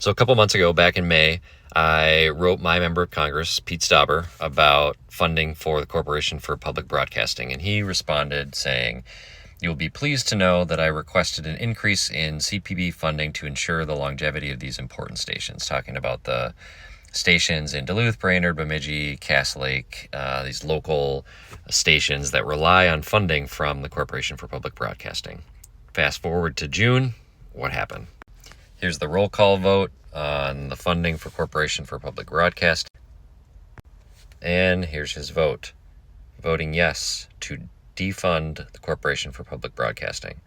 So a couple months ago, back in May, I wrote my member of Congress, Pete Stauber, about funding for the Corporation for Public Broadcasting, and he responded saying, "You'll be pleased to know that I requested an increase in CPB funding to ensure the longevity of these important stations," talking about the stations in Duluth, Brainerd, Bemidji, Cass Lake, these local stations that rely on funding from the Corporation for Public Broadcasting. Fast forward to June, what happened? Here's the roll call vote on the funding for Corporation for Public Broadcasting. And here's his vote. Voting yes to defund the Corporation for Public Broadcasting.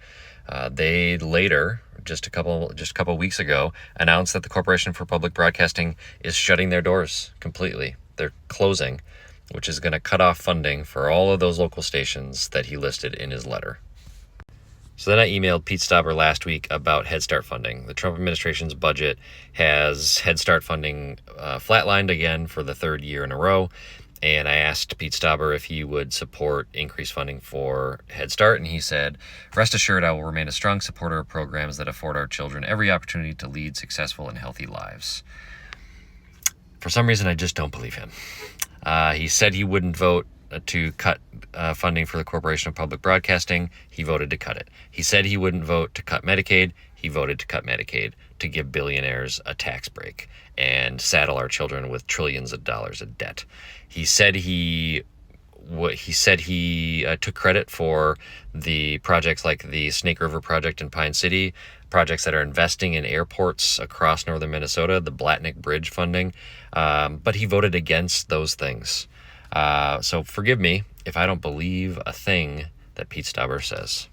They later, just a couple weeks ago, announced that the Corporation for Public Broadcasting is shutting their doors completely. They're closing, which is going to cut off funding for all of those local stations that he listed in his letter. So then I emailed Pete Stauber last week about Head Start funding. The Trump administration's budget has Head Start funding flatlined again for the third year in a row. And I asked Pete Stauber if he would support increased funding for Head Start, and he said, "Rest assured, I will remain a strong supporter of programs that afford our children every opportunity to lead successful and healthy lives." For some reason, I just don't believe him. He said he wouldn't vote to cut funding for the Corporation of Public Broadcasting. He voted to cut it. He said he wouldn't vote to cut Medicaid. He voted to cut Medicaid to give billionaires a tax break and saddle our children with trillions of dollars of debt. He said he took credit for the projects like the Snake River Project in Pine City, projects that are investing in airports across northern Minnesota, the Blatnick Bridge funding, but he voted against those things. So forgive me if I don't believe a thing that Pete Stauber says.